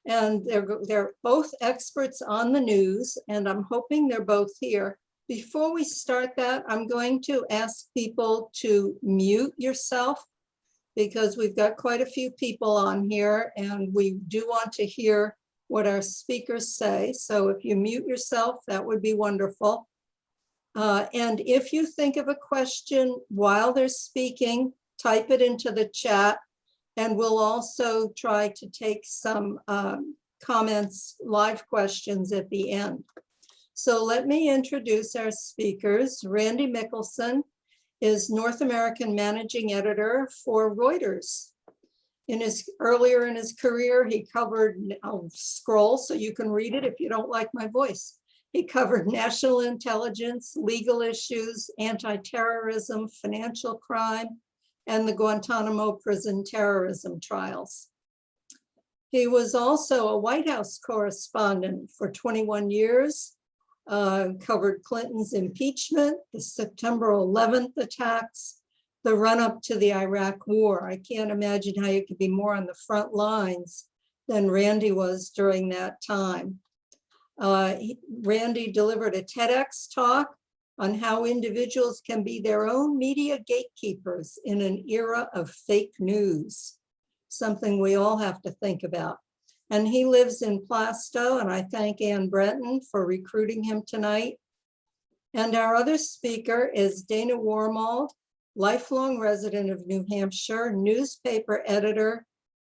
And they're both experts on the news, and I'm hoping they're both here. Before we start that, I'm going to ask people to mute yourself because we've got quite a few people on here and we do want to hear what our speakers say. So if you mute yourself, that would be wonderful. And if you think of a question while they're speaking, type it into the chat. And we'll also try to take some comments, live questions at the end. So let me introduce our speakers. Randy Mikkelsen is North American Managing Editor for Reuters. Earlier in his career, he covered, I'll scroll so you can read it if you don't like my voice. He covered national intelligence, legal issues, anti-terrorism, financial crime, and the Guantanamo prison terrorism trials. He was also a White House correspondent for 21 years, covered Clinton's impeachment, the September 11th attacks, the run-up to the Iraq War. I can't imagine how you could be more on the front lines than Randy was during that time. Randy delivered a TEDx talk on how individuals can be their own media gatekeepers in an era of fake news, something we all have to think about. And he lives in Plasto, and I thank Ann Breton for recruiting him tonight. And our other speaker is Dana Wormald, lifelong resident of New Hampshire, newspaper editor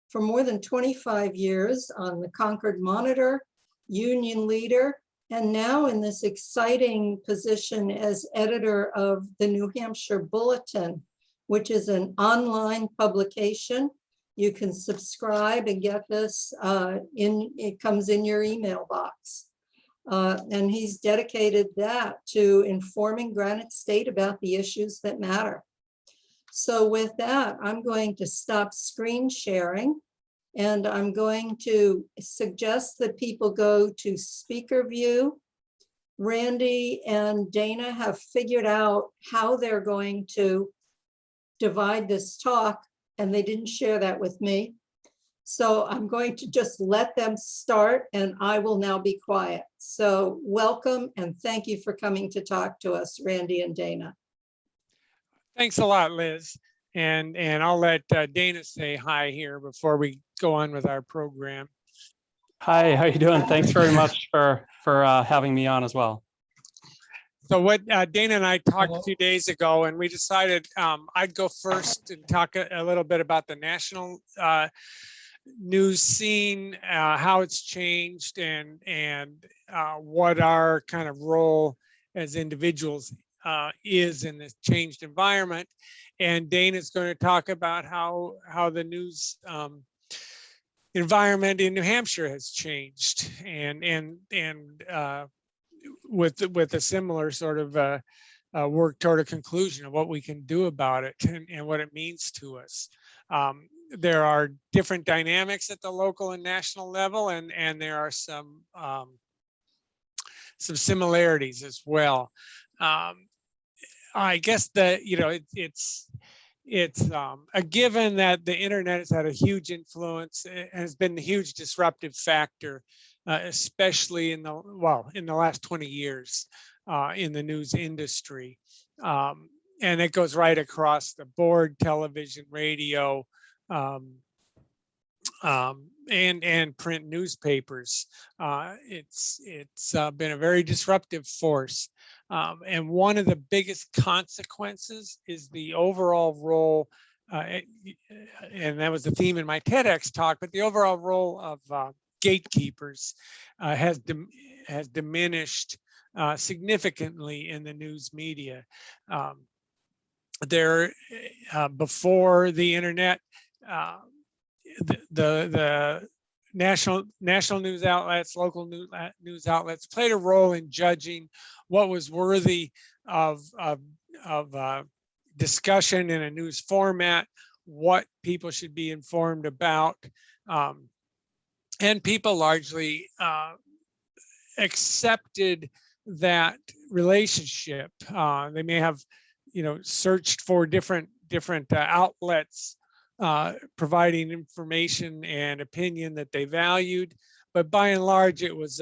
for more than 25 years on the Concord Monitor, union leader, and now in this exciting position as editor of the New Hampshire Bulletin, which is an online publication. You can subscribe and get this it comes in your email box. And he's dedicated that to informing Granite State about the issues that matter. So with that, I'm going to stop screen sharing. And I'm going to suggest that people go to speaker view. Randy and Dana have figured out how they're going to divide this talk, and they didn't share that with me. So I'm going to just let them start, and I will now be quiet. So welcome, and thank you for coming to talk to us, Randy and Dana. Thanks a lot, Liz. And I'll let Dana say hi here before we go on with our program. Hi, how you doing? Thanks very much for having me on as well. So what Dana and I talked a few days ago, and we decided I'd go first and talk a little bit about the national news scene, how it's changed, and what our kind of role as individuals is in this changed environment. And Dana's going to talk about how the news environment in New Hampshire has changed, and with a similar sort of work toward a conclusion of what we can do about it and what it means to us. There are different dynamics at the local and national level, and there are some similarities as well. I guess that, you know, it's a given that the internet has had a huge influence and has been a huge disruptive factor, especially in the last 20 years in the news industry. And it goes right across the board: television, radio, and print newspapers. It's been a very disruptive force. And one of the biggest consequences is the overall role, and that was the theme in my TEDx talk, but the overall role of gatekeepers has diminished significantly in the news media. Before the internet, the national news outlets, local news outlets played a role in judging what was worthy of discussion in a news format, what people should be informed about, and people largely accepted that relationship. They may have, searched for different outlets providing information and opinion that they valued. But by and large, it was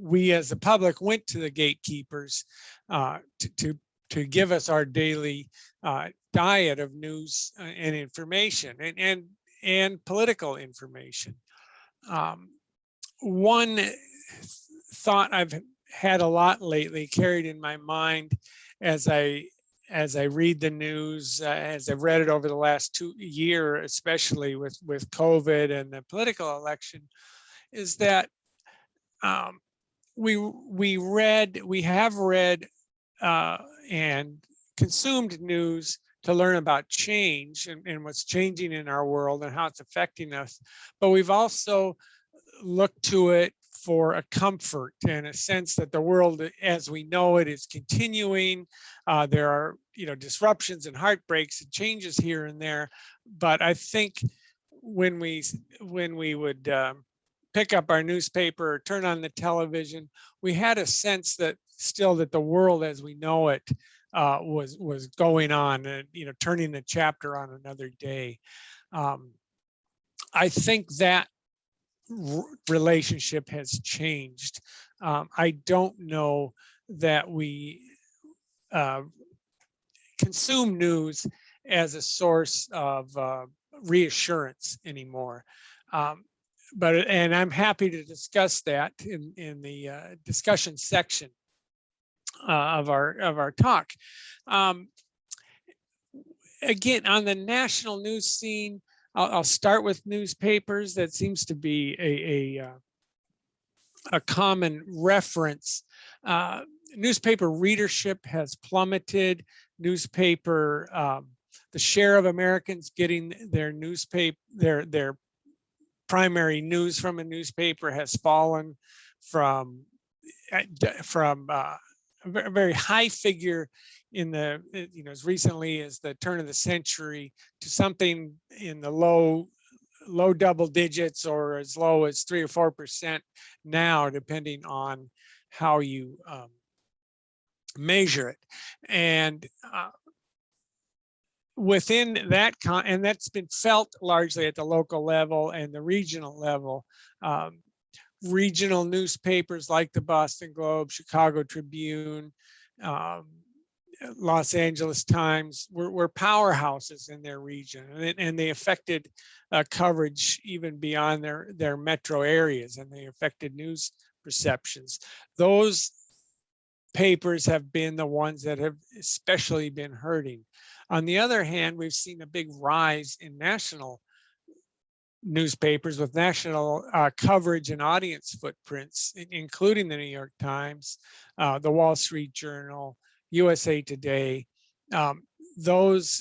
we as the public went to the gatekeepers to give us our daily diet of news and information and political information. One thought I've had a lot lately carried in my mind as I read the news, as I've read it over the last 2 years, especially with COVID and the political election, is that we have read and consumed news to learn about change and what's changing in our world and how it's affecting us. But we've also looked to it for a comfort and a sense that the world as we know it is continuing. There are, disruptions and heartbreaks and changes here and there. But I think when we would pick up our newspaper or turn on the television, we had a sense that still that the world as we know it was going on and, turning the chapter on another day. I think that relationship has changed. I don't know that we consume news as a source of reassurance anymore. And I'm happy to discuss that in the discussion section of our talk. Again, on the national news scene, I'll start with newspapers. That seems to be a common reference. Newspaper readership has plummeted. The share of Americans getting their primary news from a newspaper has fallen from a very high figure in as recently as the turn of the century to something in the low double digits or as low as 3 or 4% now, depending on how you measure it. And within that, and that's been felt largely at the local level and the regional level. Regional newspapers like the Boston Globe, Chicago Tribune, Los Angeles Times were powerhouses in their region, and they affected coverage even beyond their metro areas, and they affected news perceptions. Those papers have been the ones that have especially been hurting. On the other hand, we've seen a big rise in national newspapers with national coverage and audience footprints, including the New York Times, the Wall Street Journal, USA Today. Those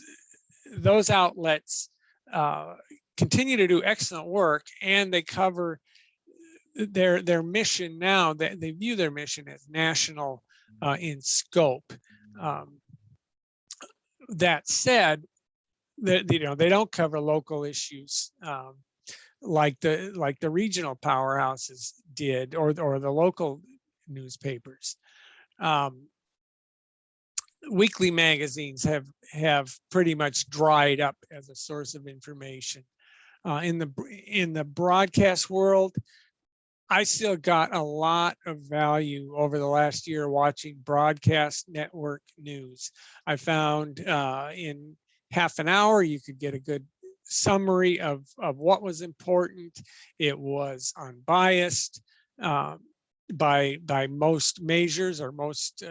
outlets continue to do excellent work, and they cover their mission now. They view their mission as national in scope. That said, they don't cover local issues like the regional powerhouses did, or the local newspapers. Weekly magazines have pretty much dried up as a source of information. In the broadcast world, I still got a lot of value over the last year watching broadcast network news. I found in half an hour you could get a good summary of what was important. It was unbiased by most measures or most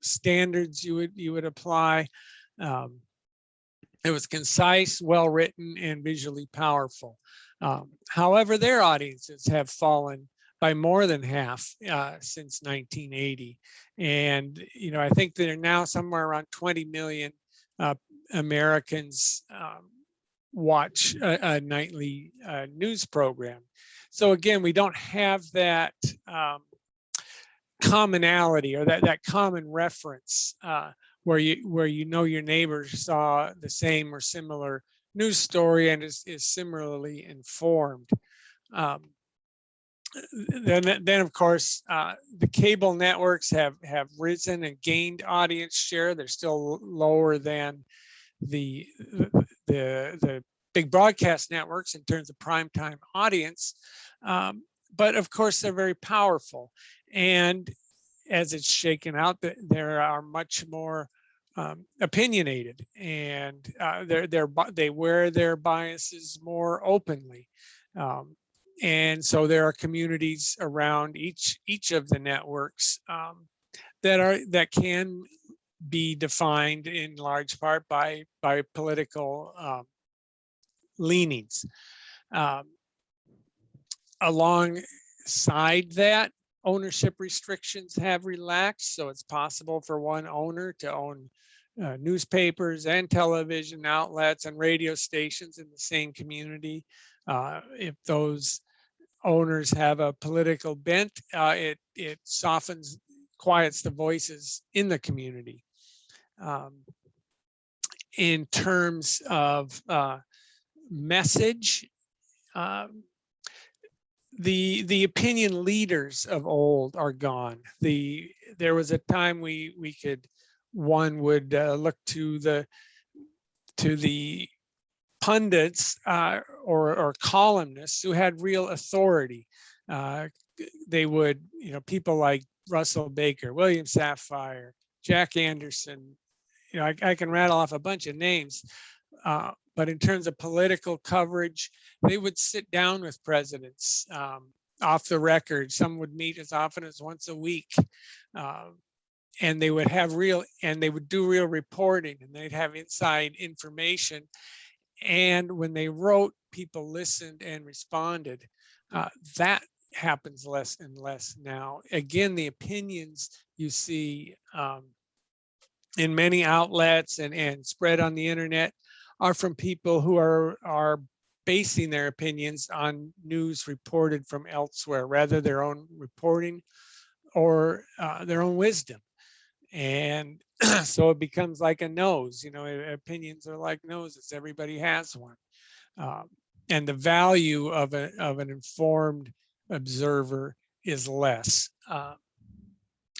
standards you would apply. It was concise, well written, and visually powerful. However, their audiences have fallen by more than half since 1980, and I think they're now somewhere around 20 million Americans watch a nightly news program. So again, we don't have that commonality or that common reference where your neighbor saw the same or similar news story and is similarly informed. Then of course, the cable networks have risen and gained audience share. They're still lower than the big broadcast networks in terms of primetime audience. But of course, they're very powerful. And as it's shaken out, there are much more opinionated, and they wear their biases more openly. And so there are communities around each of the networks that can be defined in large part by political leanings. Alongside that, ownership restrictions have relaxed, so it's possible for one owner to own newspapers and television outlets and radio stations in the same community. If those owners have a political bent, it softens, quiets the voices in the community. In terms of message, the opinion leaders of old are gone. There was a time one would look to the pundits or columnists who had real authority. They would, people like Russell Baker, William Safire, Jack Anderson, I can rattle off a bunch of names. But in terms of political coverage, they would sit down with presidents off the record. Some would meet as often as once a week. And they would do real reporting, and they'd have inside information. And when they wrote, people listened and responded. That happens less and less now. Again, the opinions you see in many outlets and spread on the internet are from people who are basing their opinions on news reported from elsewhere, rather their own reporting or their own wisdom. And so it becomes like a nose, opinions are like noses, everybody has one. And the value of an informed observer is less, or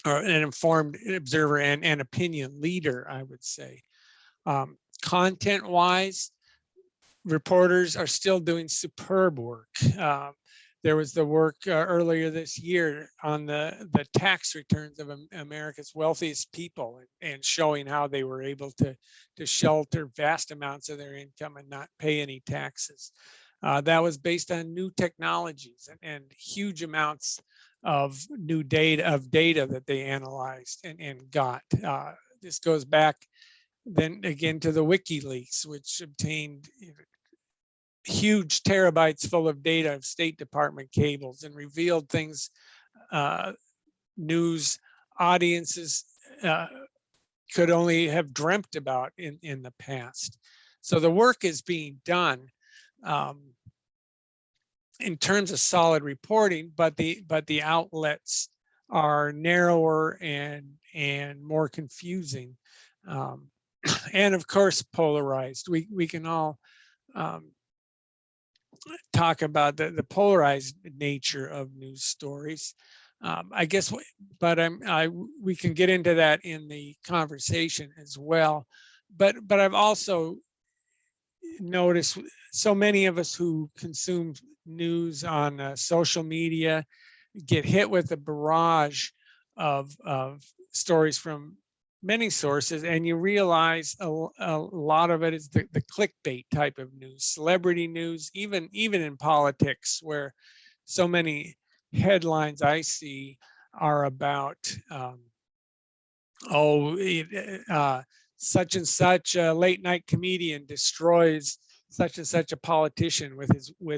an informed observer and opinion leader, I would say. Content-wise, reporters are still doing superb work. There was the work earlier this year on the tax returns of America's wealthiest people, and showing how they were able to shelter vast amounts of their income and not pay any taxes. That was based on new technologies and huge amounts of new data that they analyzed and got. This goes back then again to the WikiLeaks, which obtained huge terabytes full of data of State Department cables and revealed things news audiences could only have dreamt about in the past. So the work is being done in terms of solid reporting, but the outlets are narrower and more confusing, and of course polarized. We can all talk about the polarized nature of news stories, I guess, but we can get into that in the conversation as well. But I've also noticed so many of us who consume news on social media get hit with a barrage of stories from many sources, and you realize a lot of it is the clickbait type of news, celebrity news, even in politics, where so many headlines I see are about such and such a late night comedian destroys such and such a politician with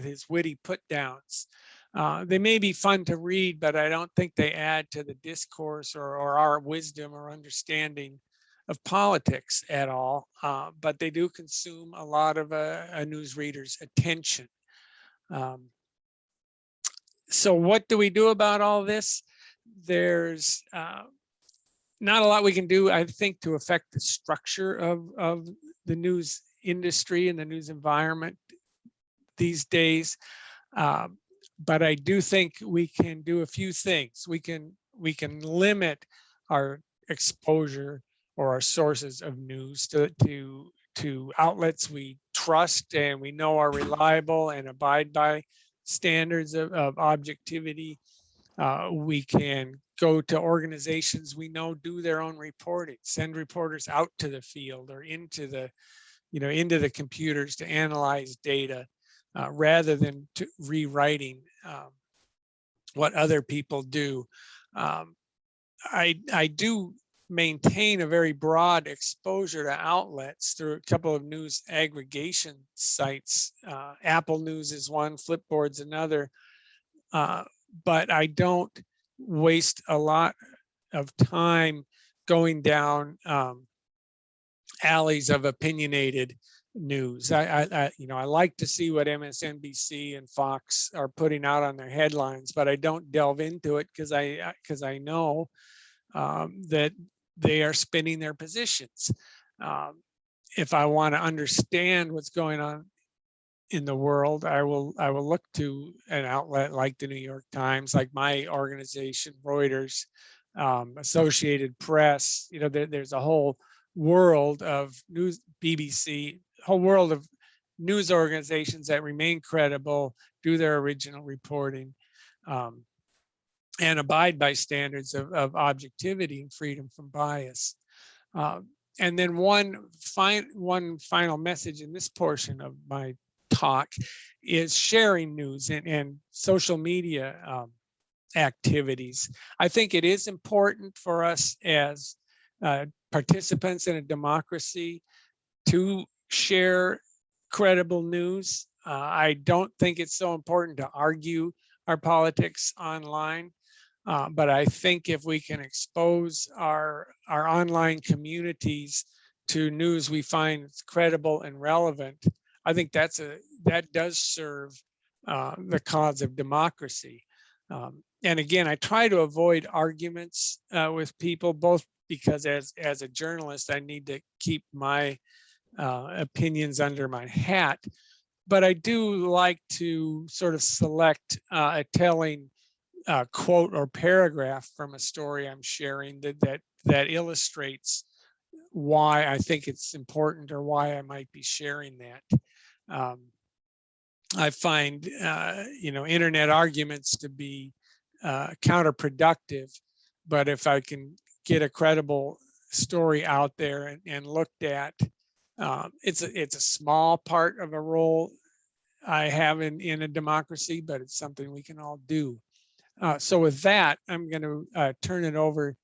his witty put downs. They may be fun to read, but I don't think they add to the discourse or our wisdom or understanding of politics at all. But they do consume a lot of a news reader's attention. So what do we do about all this? There's not a lot we can do, I think, to affect the structure of the news industry and the news environment these days. But I do think we can do a few things. We can limit our exposure or our sources of news to to outlets we trust and we know are reliable and abide by standards of objectivity. We can go to organizations we know do their own reporting, send reporters out to the field or into the, into the computers to analyze data, rather than rewriting what other people do. I do maintain a very broad exposure to outlets through a couple of news aggregation sites. Apple News is one, Flipboard's another, but I don't waste a lot of time going down alleys of opinionated news. I like to see what MSNBC and Fox are putting out on their headlines, but I don't delve into it because I know that they are spinning their positions. If I want to understand what's going on in the world, I will look to an outlet like the New York Times, like my organization, Reuters, Associated Press. There's a whole world of news, BBC, whole world of news organizations that remain credible, do their original reporting, and abide by standards of objectivity and freedom from bias. And then one final message in this portion of my talk is sharing news and social media activities. I think it is important for us as participants in a democracy to share credible news. I don't think it's so important to argue our politics online, but I think if we can expose our online communities to news we find credible and relevant, I think that does serve the cause of democracy. And again, I try to avoid arguments with people, both because as a journalist, I need to keep my opinions under my hat, but I do like to sort of select a telling quote or paragraph from a story I'm sharing that illustrates why I think it's important or why I might be sharing that. I find internet arguments to be counterproductive, but if I can get a credible story out there and looked at, it's a small part of a role I have in a democracy, but it's something we can all do. So with that, I'm going to turn it over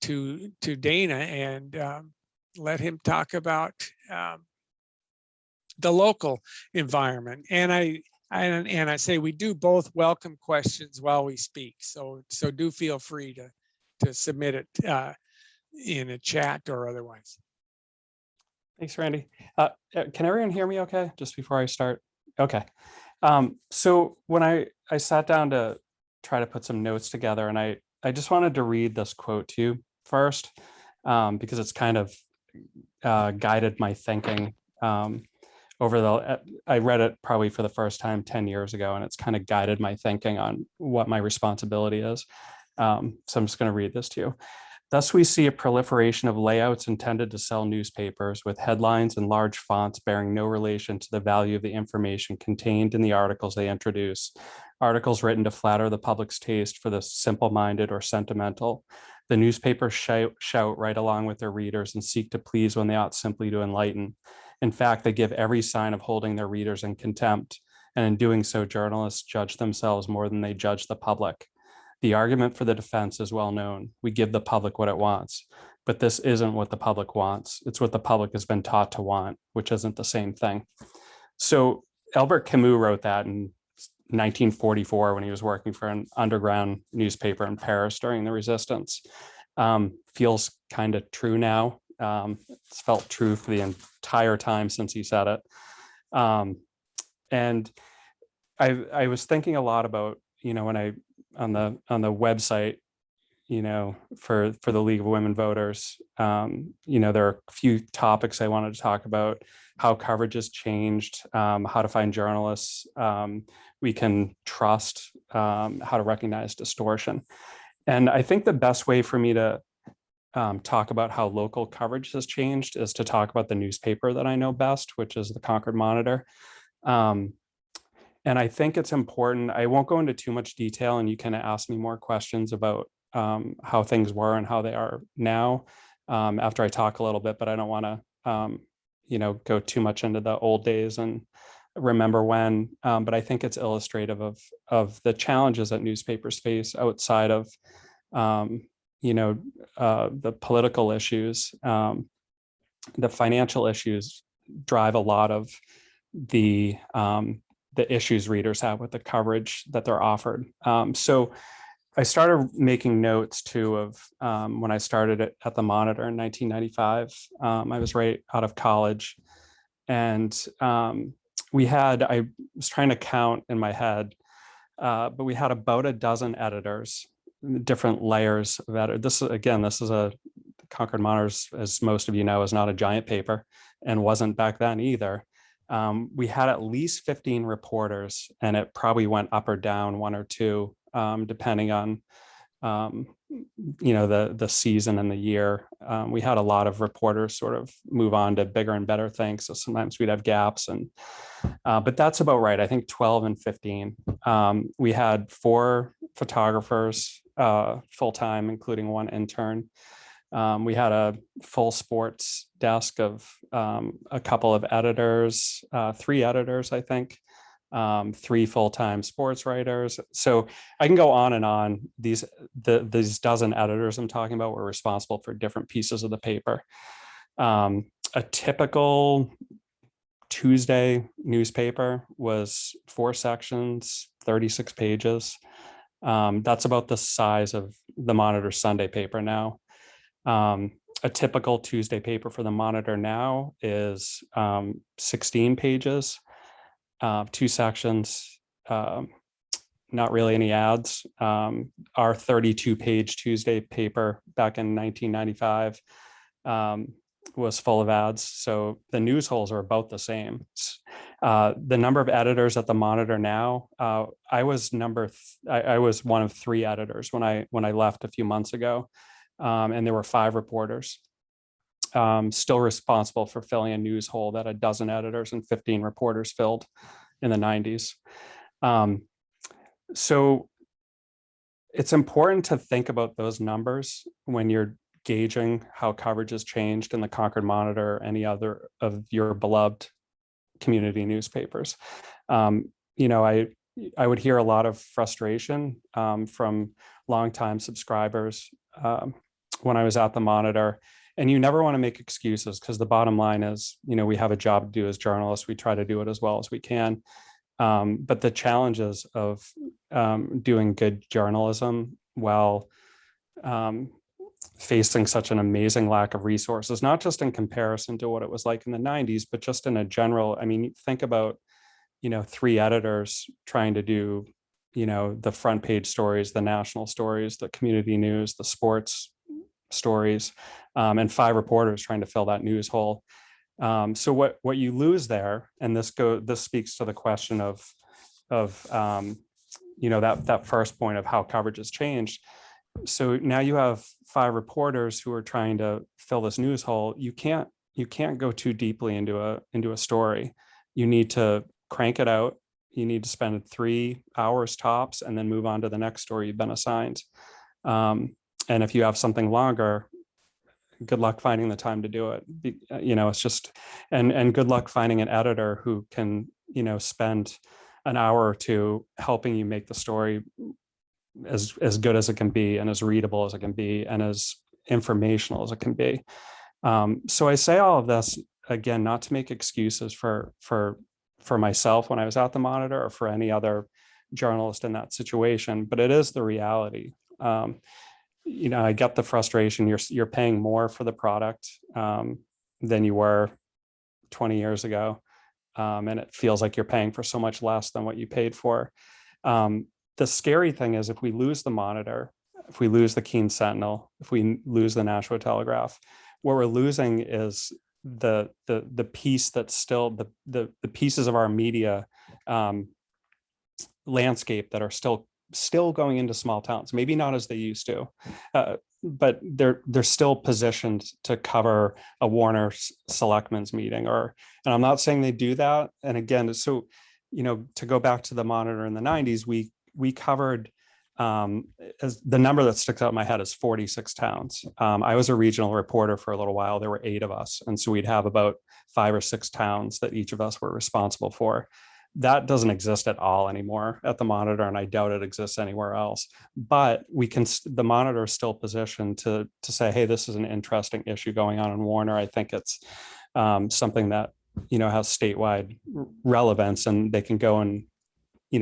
to Dana and let him talk about the local environment. And I say we do both welcome questions while we speak. So do feel free to submit it in a chat or otherwise. Thanks, Randy. Can everyone hear me okay, just before I start? Okay. So when I sat down to try to put some notes together, and I just wanted to read this quote to you first, because it's kind of guided my thinking I read it probably for the first time 10 years ago, and it's kind of guided my thinking on what my responsibility is. So I'm just going to read this to you. Thus, we see a proliferation of layouts intended to sell newspapers with headlines in large fonts bearing no relation to the value of the information contained in the articles they introduce. Articles written to flatter the public's taste for the simple-minded or sentimental. The newspapers shout right along with their readers and seek to please when they ought simply to enlighten. In fact, they give every sign of holding their readers in contempt, and in doing so, journalists judge themselves more than they judge the public. The argument for the defense is well known. We give the public what it wants, but this isn't what the public wants. It's what the public has been taught to want, which isn't the same thing. So Albert Camus wrote that in 1944 when he was working for an underground newspaper in Paris during the Resistance. Feels kind of true now. It's felt true for the entire time since he said it. And I was thinking a lot about, when I on the website, for the League of Women Voters, there are a few topics I wanted to talk about: how coverage has changed, how to find journalists we can trust, how to recognize distortion. And I think the best way for me to talk about how local coverage has changed is to talk about the newspaper that I know best, which is the Concord Monitor. And I think it's important. I won't go into too much detail, and you can ask me more questions about how things were and how they are now after I talk a little bit, but I don't want to, go too much into the old days and remember when. But I think it's illustrative of the challenges that newspapers face outside of, the political issues. The financial issues drive a lot of the issues readers have with the coverage that they're offered. So I started making notes too of when I started at the Monitor in 1995. I was right out of college, and I was trying to count in my head, but we had about a dozen editors, different layers of editor. This is a Concord Monitor, as most of you know, is not a giant paper and wasn't back then either. We had at least 15 reporters, and it probably went up or down one or two, depending on, the season and the year. We had a lot of reporters sort of move on to bigger and better things. So sometimes we'd have gaps, but that's about right. I think 12 and 15. We had 4 photographers full-time, including 1 intern. We had a full sports desk of a couple of editors, 3 editors, I think, 3 full-time sports writers. So I can go on and on. These dozen editors I'm talking about were responsible for different pieces of the paper. A typical Tuesday newspaper was 4 sections, 36 pages. That's about the size of the Monitor Sunday paper now. A typical Tuesday paper for the Monitor now is 16 pages, 2 sections, not really any ads. Our 32-page Tuesday paper back in 1995 was full of ads. So the news holes are about the same. The number of editors at the Monitor now, I was one of 3 editors when I left a few months ago. And there were 5 reporters still responsible for filling a news hole that a dozen editors and 15 reporters filled in the 90s. So it's important to think about those numbers when you're gauging how coverage has changed in the Concord Monitor or any other of your beloved community newspapers. I would hear a lot of frustration from longtime subscribers when I was at the Monitor. And you never want to make excuses, because the bottom line is, we have a job to do as journalists. We try to do it as well as we can. But the challenges of doing good journalism while facing such an amazing lack of resources, not just in comparison to what it was like in the 90s, but just in a general, think about, 3 editors trying to do, the front page stories, the national stories, the community news, the sports stories, and 5 reporters trying to fill that news hole. So what you lose there, and this speaks to the question of that first point of how coverage has changed. So now you have 5 reporters who are trying to fill this news hole. You can't go too deeply into a story. You need to crank it out. You need to spend 3 hours tops and then move on to the next story you've been assigned. And if you have something longer, good luck finding the time to do it. It's just, and good luck finding an editor who can, spend an hour or 2 helping you make the story as good as it can be, and as readable as it can be, and as informational as it can be. So I say all of this, again, not to make excuses for myself when I was at the Monitor, or for any other journalist in that situation, but it is the reality. I get the frustration. You're paying more for the product than you were 20 years ago. And it feels like you're paying for so much less than what you paid for. The scary thing is, if we lose the Monitor, if we lose the Keene Sentinel, if we lose the Nashua Telegraph, what we're losing is the piece that's still the pieces of our media landscape that are still going into small towns, maybe not as they used to. but they're still positioned to cover a Warner Selectmen's meeting, and I'm not saying they do that. And again, so, to go back to the Monitor in the 90s, we covered, as the number that sticks out in my head is 46 towns. I was a regional reporter for a little while. There were 8 of us. And so we'd have about 5 or 6 towns that each of us were responsible for. That doesn't exist at all anymore at the Monitor, and I doubt it exists anywhere else. But the Monitor is still positioned to say, hey, this is an interesting issue going on in Warner. I think it's something that has statewide relevance, and they can go and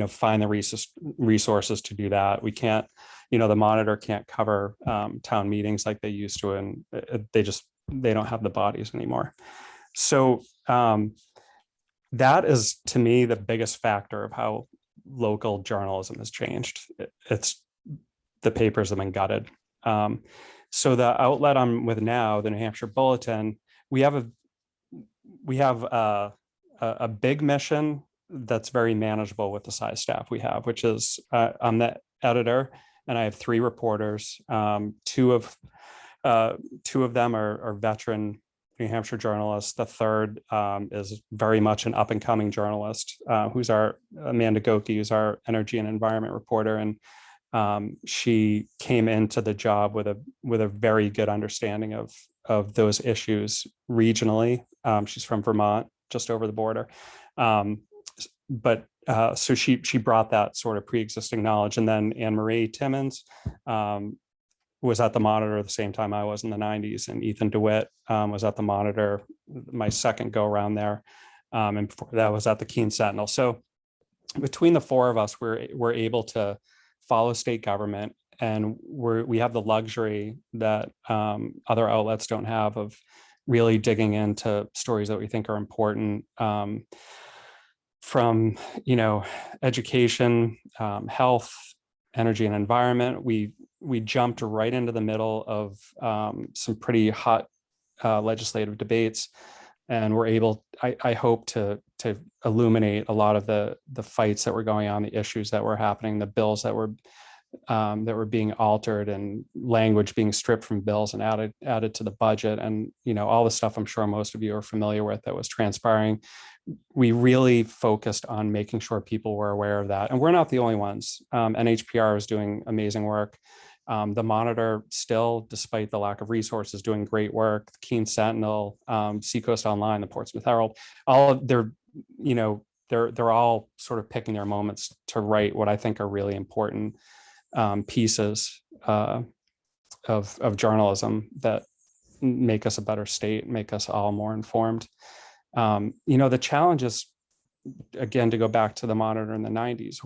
find the resources to do that. We can't, the Monitor can't cover town meetings like they used to, and they don't have the bodies anymore. So that is, to me, the biggest factor of how local journalism has changed. It's the papers have been gutted. So the outlet I'm with now, the New Hampshire Bulletin, we have a big mission that's very manageable with the size staff we have, which is I'm the editor and I have 3 reporters. Two of them are veteran New Hampshire journalists. The third is very much an up and coming journalist, who's our Amanda Goki, who's our energy and environment reporter. And she came into the job with a very good understanding of those issues regionally. She's from Vermont, just over the border. So she brought that sort of pre-existing knowledge. And then Anne Marie Timmons was at the Monitor at the same time I was in the 90s, and Ethan DeWitt was at the Monitor my second go around there, and before that was at the Keene Sentinel. So between the 4 of us, we're able to follow state government, and we have the luxury that other outlets don't have of really digging into stories that we think are important, from education, health, energy and environment. We jumped right into the middle of some pretty hot legislative debates, and we're able, I hope, to illuminate a lot of the fights that were going on, the issues that were happening, the bills that were being altered, and language being stripped from bills and added to the budget, and all the stuff I'm sure most of you are familiar with that was transpiring. We really focused on making sure people were aware of that, and we're not the only ones. NHPR is doing amazing work. The Monitor still, despite the lack of resources, doing great work. The Keene Sentinel, Seacoast Online, the Portsmouth Herald, all of they're all sort of picking their moments to write what I think are really important pieces of journalism that make us a better state, make us all more informed. The challenge is, again, to go back to the Monitor in the 90s,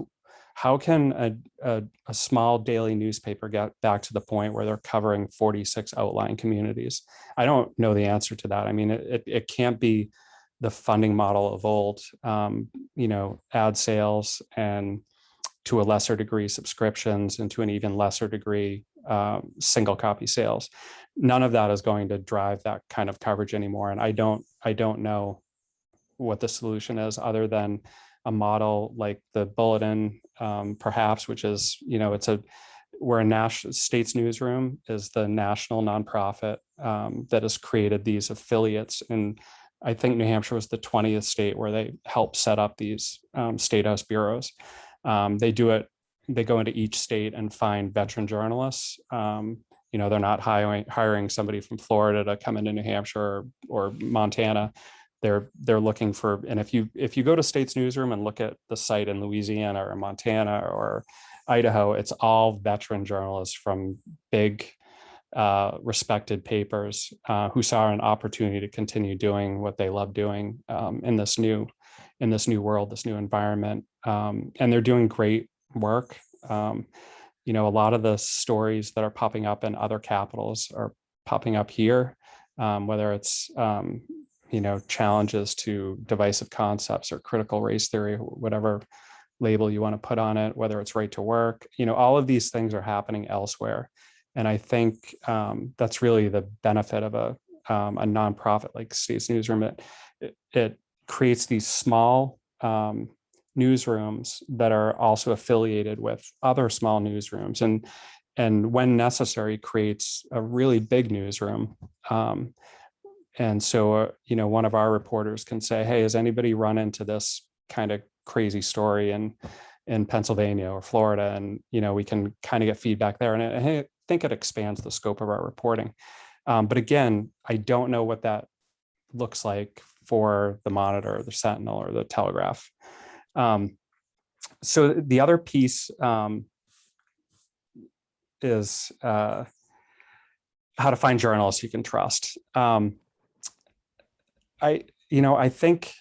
how can a small daily newspaper get back to the point where they're covering 46 outlying communities? I don't know the answer to that. I mean, it can't be the funding model of old, ad sales, and to a lesser degree subscriptions, and to an even lesser degree single copy sales. None of that is going to drive that kind of coverage anymore. And I don't know what the solution is, other than a model like the Bulletin, perhaps, which is, we're a national, States Newsroom is the national nonprofit that has created these affiliates. And I think New Hampshire was the 20th state where they helped set up these state house bureaus. They go into each state and find veteran journalists. They're not hiring somebody from Florida to come into New Hampshire or Montana. They're looking for, and if you go to States Newsroom and look at the site in Louisiana or Montana or Idaho, it's all veteran journalists from big respected papers who saw an opportunity to continue doing what they love doing in this new world, this new environment, and they're doing great work. A lot of the stories that are popping up in other capitals are popping up here, whether it's challenges to divisive concepts or critical race theory, whatever label you want to put on it, whether it's right to work, all of these things are happening elsewhere. And I think that's really the benefit of a nonprofit like States Newsroom. It creates these small newsrooms that are also affiliated with other small newsrooms. And and when necessary, creates a really big newsroom. And so, one of our reporters can say, hey, has anybody run into this kind of crazy story in Pennsylvania or Florida? And, we can kind of get feedback there. And I think it expands the scope of our reporting. But again, I don't know what that looks like for the Monitor, the Sentinel, or the Telegraph. So the other piece is how to find journalists you can trust. I think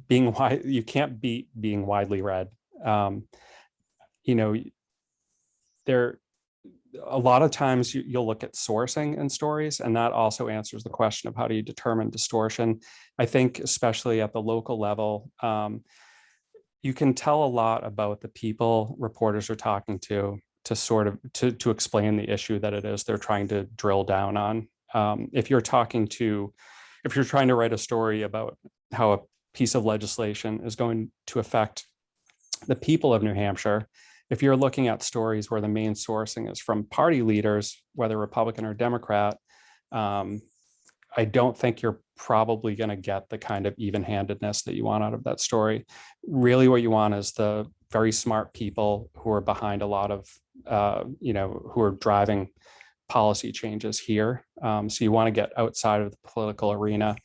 you can't beat being widely read. There a lot of times you'll look at sourcing in stories, and that also answers the question of how do you determine distortion. I think especially at the local level, you can tell a lot about the people reporters are talking to sort of to explain the issue that it is they're trying to drill down on. If you're trying to write a story about how a piece of legislation is going to affect the people of New Hampshire, if you're looking at stories where the main sourcing is from party leaders, whether Republican or Democrat, I don't think you're probably going to get the kind of even-handedness that you want out of that story. Really what you want is the very smart people who are behind a lot of, who are driving policy changes here. So you want to get outside of the political arena.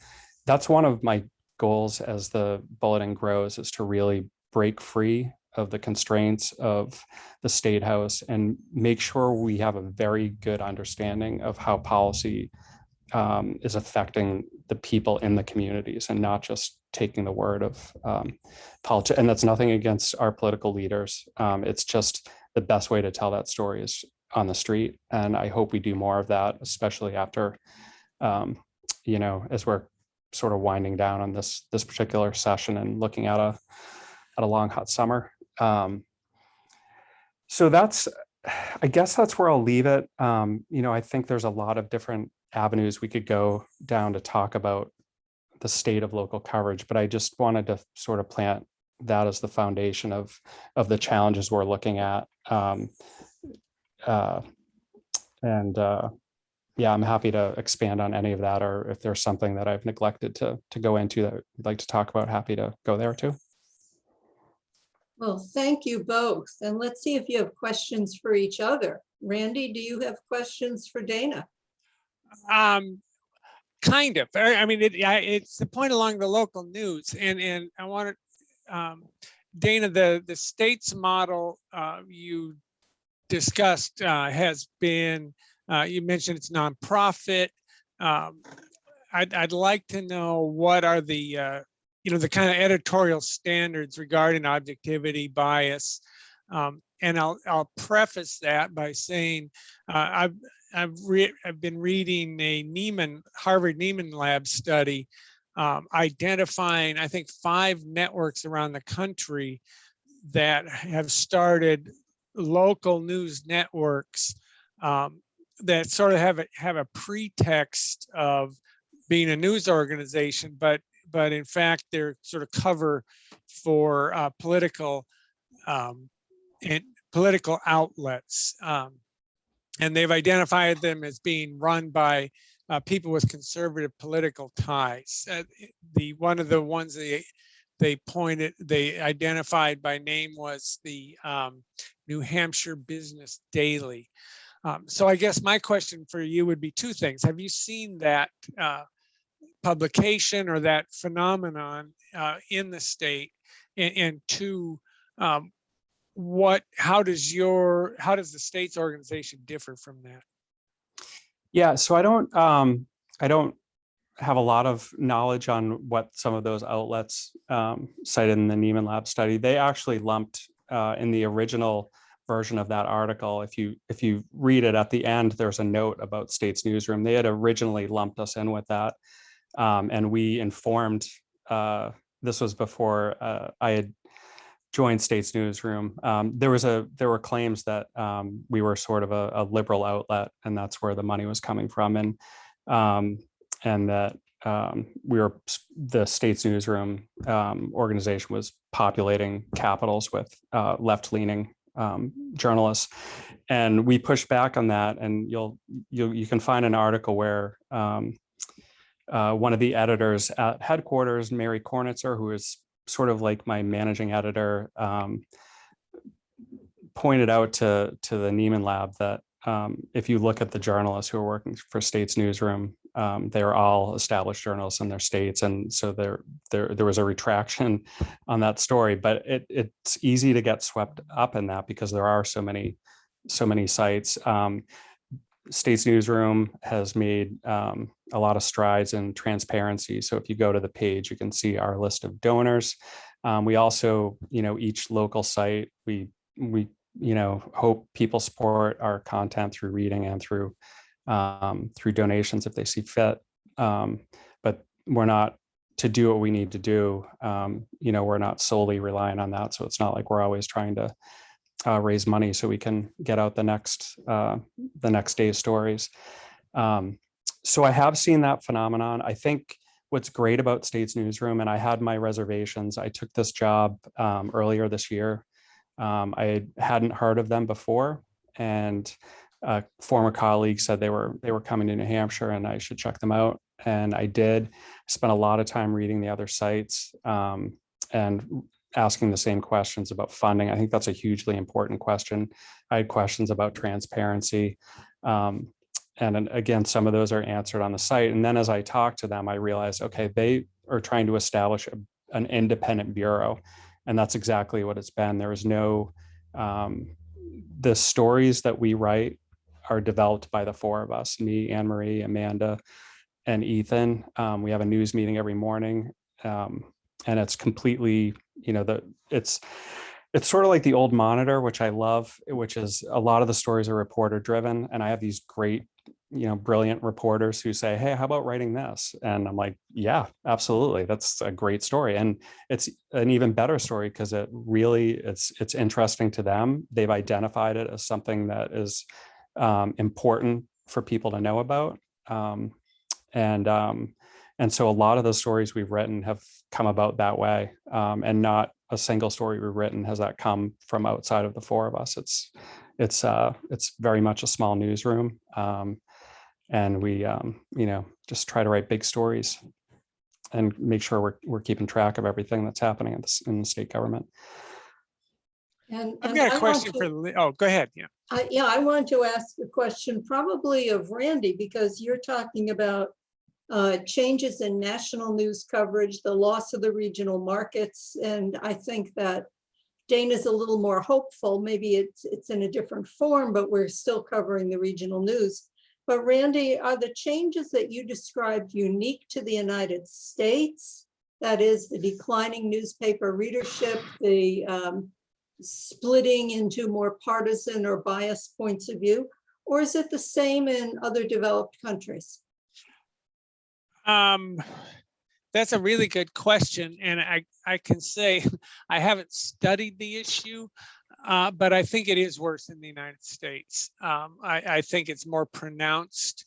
That's one of my goals as the bulletin grows, is to really break free of the constraints of the State House and make sure we have a very good understanding of how policy is affecting the people in the communities, and not just taking the word of politics. And that's nothing against our political leaders. It's just the best way to tell that story is on the street. And I hope we do more of that, especially after, as we're sort of winding down on this particular session and looking at a long hot summer. So I guess that's where I'll leave it. I think there's a lot of different avenues we could go down to talk about the state of local coverage, but I just wanted to sort of plant that as the foundation of the challenges we're looking at. Yeah, I'm happy to expand on any of that, or if there's something that I've neglected to go into that you'd like to talk about, happy to go there too. Well, thank you both. And let's see if you have questions for each other. Randy, do you have questions for Dana? Kind of. I mean, it's the point along the local news, and I wanted, Dana, the state's model you discussed has been, you mentioned it's nonprofit. I'd like to know what are the the kind of editorial standards regarding objectivity, bias, and I'll preface that by saying I've been reading a Harvard Nieman Lab study identifying, I think, 5 networks around the country that have started local news networks that sort of have a pretext of being a news organization, but in fact they're sort of cover for political outlets, and they've identified them as being run by people with conservative political ties. One of the ones they identified by name was the New Hampshire Business Daily. So I guess my question for you would be 2 things. Have you seen that publication or that phenomenon in the state? And 2, how does the state's organization differ from that? Yeah, so I don't have a lot of knowledge on what some of those outlets cited in the Nieman Lab study. They actually lumped in the original version of that article, if you read it at the end, there's a note about State's Newsroom. They had originally lumped us in with that, and we informed. This was before I had joined State's Newsroom. There were claims that we were sort of a liberal outlet, and that's where the money was coming from, and that the State's Newsroom organization was populating capitals with left-leaning journalists. And we pushed back on that, and you can find an article where one of the editors at headquarters, Mary Kornitzer, who is sort of like my managing editor, pointed out to the Neiman Lab that if you look at the journalists who are working for State's newsroom, they are all established journalists in their states, and so there was a retraction on that story. But it's easy to get swept up in that because there are so many sites. State's newsroom has made a lot of strides in transparency. So if you go to the page, you can see our list of donors. We also, each local site, we hope people support our content through reading and through donations if they see fit. But we're not, to do what we need to do, we're not solely relying on that. So it's not like we're always trying to raise money so we can get out the next day's stories. So I have seen that phenomenon. I think what's great about State's newsroom, and I had my reservations, I took this job earlier this year. I hadn't heard of them before, and a former colleague said they were coming to New Hampshire and I should check them out. And I did. Spent a lot of time reading the other sites and asking the same questions about funding. I think that's a hugely important question. I had questions about transparency. And again, some of those are answered on the site. And then as I talked to them, I realized, okay, they are trying to establish an independent bureau. And that's exactly what it's been. There is no, the stories that we write are developed by the four of us, me, Anne Marie, Amanda, and Ethan. We have a news meeting every morning. And it's completely, it's sort of like the old Monitor, which I love, which is a lot of the stories are reporter driven. And I have these great, brilliant reporters who say, hey, how about writing this? And I'm like, yeah, absolutely. That's a great story. And it's an even better story because it's interesting to them. They've identified it as something that is important for people to know about. And so a lot of the stories we've written have come about that way, and not a single story we've written has that come from outside of the four of us. It's very much a small newsroom, and we just try to write big stories and make sure we're keeping track of everything that's happening in the state government. And I've got a question oh, go ahead. Yeah. I want to ask a question probably of Randy, because you're talking about changes in national news coverage, the loss of the regional markets. And I think that Dana's a little more hopeful. Maybe it's in a different form, but we're still covering the regional news. But Randy, are the changes that you described unique to the United States? That is the declining newspaper readership, the splitting into more partisan or biased points of view, or is it the same in other developed countries? That's a really good question. And I can say I haven't studied the issue, but I think it is worse in the United States. I think it's more pronounced.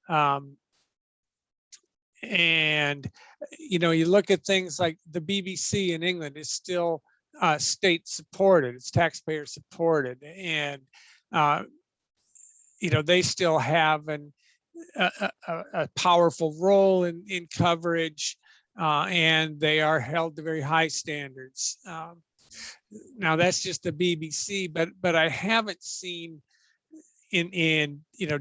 And, you look at things like the BBC in England is still state supported, it's taxpayer supported. And, they still have a powerful role in coverage, and they are held to very high standards. Now that's just the BBC, but I haven't seen in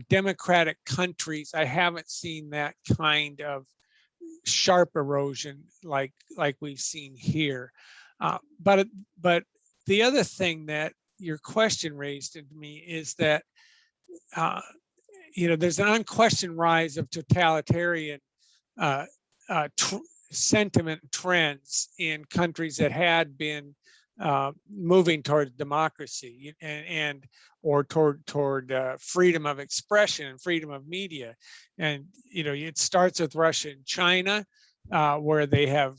democratic countries, I haven't seen that kind of sharp erosion like we've seen here. But the other thing that your question raised in me is that there's an unquestioned rise of totalitarian sentiment trends in countries that had been moving toward democracy or toward freedom of expression and freedom of media. And it starts with Russia and China, where they have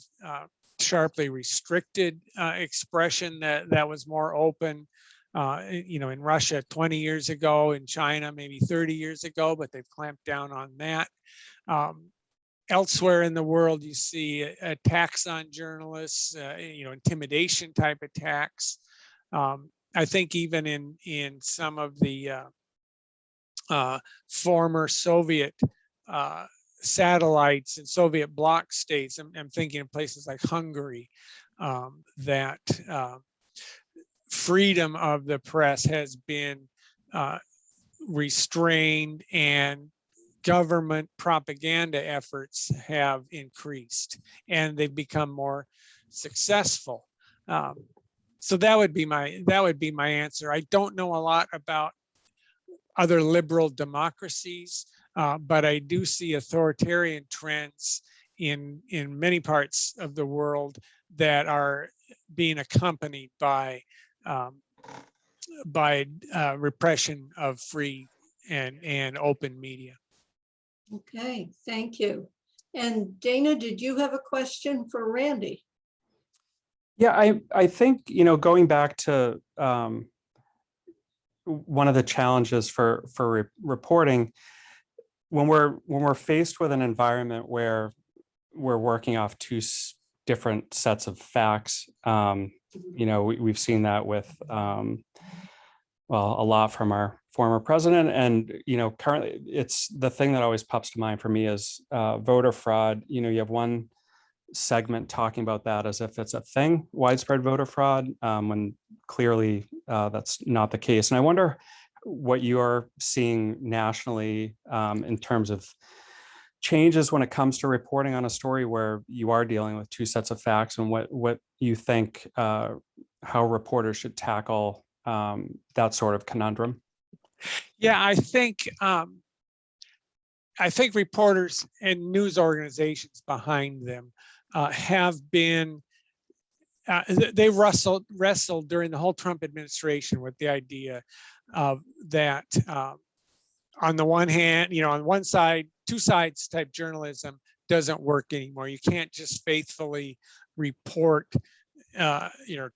sharply restricted expression that was more open. In Russia 20 years ago, in China maybe 30 years ago, but they've clamped down on that. Elsewhere in the world, you see attacks on journalists, intimidation type attacks. I think even in some of the former Soviet satellites and Soviet bloc states, I'm thinking of places like Hungary, that freedom of the press has been restrained, and government propaganda efforts have increased, and they've become more successful. So that would be my answer. I don't know a lot about other liberal democracies, but I do see authoritarian trends in many parts of the world that are being accompanied by repression of free and open media. Okay, thank you. And Dana, did you have a question for Randy? Yeah, I think, going back to one of the challenges for reporting, when we're faced with an environment where we're working off two different sets of facts, we've seen that with a lot from our former president, and currently it's the thing that always pops to mind for me is voter fraud. You have one segment talking about that as if it's a thing, widespread voter fraud, when clearly that's not the case. And I wonder what you are seeing nationally in terms of changes when it comes to reporting on a story where you are dealing with two sets of facts, and what you think how reporters should tackle that sort of conundrum. Yeah, I think reporters and news organizations behind them have been, they wrestled during the whole Trump administration with the idea of that on the one hand, on one side, two sides type journalism doesn't work anymore. You can't just faithfully report,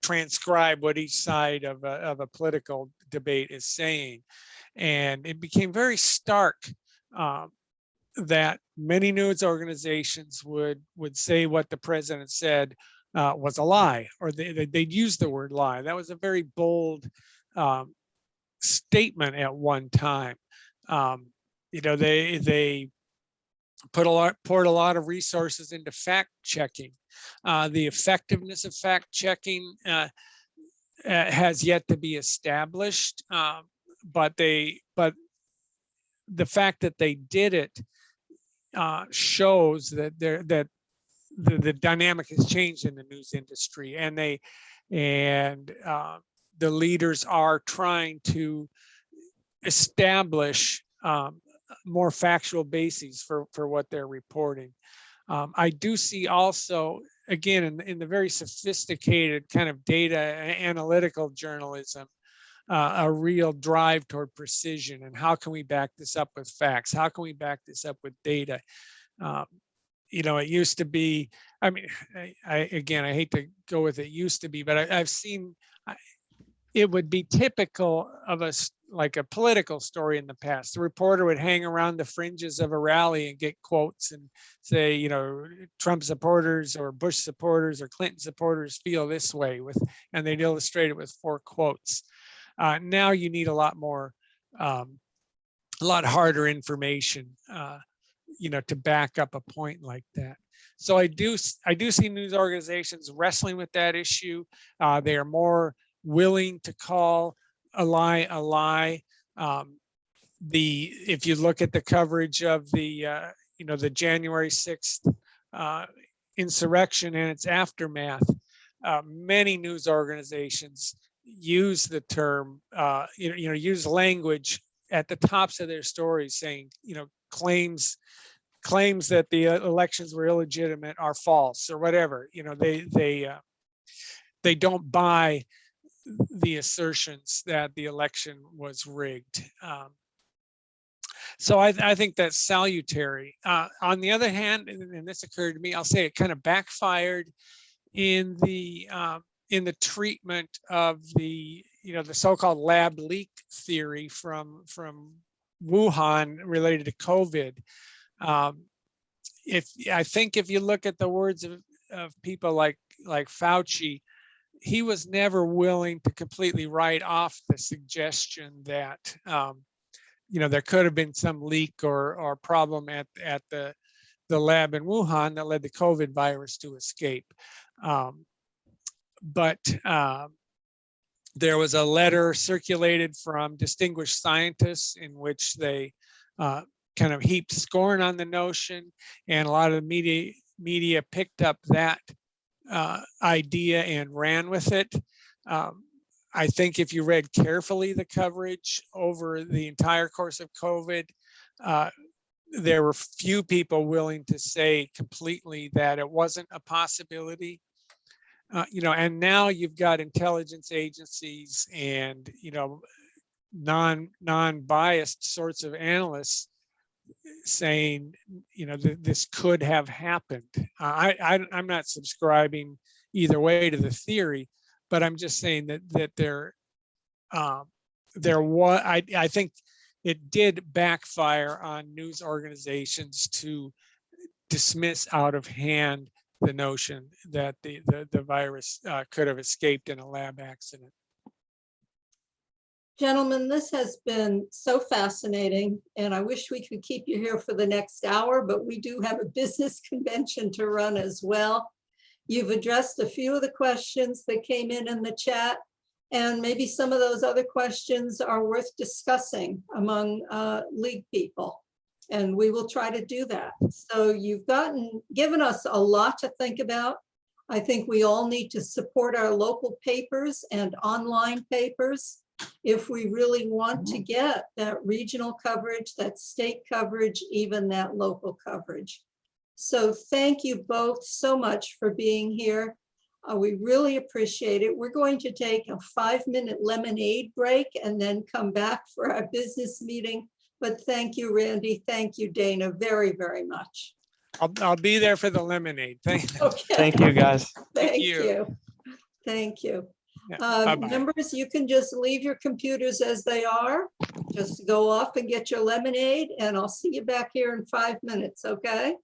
transcribe what each side of a political debate is saying. And it became very stark that many news organizations would say what the president said was a lie, or they'd use the word lie. That was a very bold statement at one time. They poured a lot of resources into fact checking. The effectiveness of fact checking has yet to be established, but the fact that they did it shows that the dynamic has changed in the news industry, and the leaders are trying to establish more factual bases for what they're reporting. I do see also, again, in the very sophisticated kind of data analytical journalism, a real drive toward precision, and how can we back this up with facts? How can we back this up with data? It used to be, I hate to go with it used to be, but I've seen it would be typical of like a political story in the past. The reporter would hang around the fringes of a rally and get quotes and say, Trump supporters or Bush supporters or Clinton supporters feel this way, and they'd illustrate it with 4 quotes. Now you need a lot more, a lot harder information, to back up a point like that. So I do see news organizations wrestling with that issue. They are more willing to call a lie a lie. If you look at the coverage of the January 6th insurrection and its aftermath, many news organizations use the term, use language at the tops of their stories saying, claims that the elections were illegitimate are false, or whatever. They don't buy the assertions that the election was rigged. So I think that's salutary. On the other hand, and this occurred to me, I'll say it kind of backfired in the treatment of the so-called lab leak theory from Wuhan related to COVID. If you look at the words of people like Fauci, he was never willing to completely write off the suggestion that there could have been some leak or problem at the lab in Wuhan that led the COVID virus to escape. But there was a letter circulated from distinguished scientists in which they kind of heaped scorn on the notion, and a lot of the media picked up that idea and ran with it. I think if you read carefully the coverage over the entire course of COVID, there were few people willing to say completely that it wasn't a possibility. And now you've got intelligence agencies and, non-biased sorts of analysts saying, this could have happened. I'm not subscribing either way to the theory, but I'm just saying that there was, I think it did backfire on news organizations to dismiss out of hand the notion that the virus could have escaped in a lab accident. Gentlemen, this has been so fascinating, and I wish we could keep you here for the next hour, but we do have a business convention to run as well. You've addressed a few of the questions that came in the chat, and maybe some of those other questions are worth discussing among league people, and we will try to do that. So you've given us a lot to think about. I think we all need to support our local papers and online papers if we really want to get that regional coverage, that state coverage, even that local coverage. So thank you both so much for being here. We really appreciate it. We're going to take a 5-minute lemonade break and then come back for our business meeting. But thank you, Randy. Thank you, Dana, very, very much. I'll be there for the lemonade. Okay. Thank you, guys. Thank you. Thank you. Yeah, Members, you can just leave your computers as they are. Just go off and get your lemonade, and I'll see you back here in 5 minutes, okay?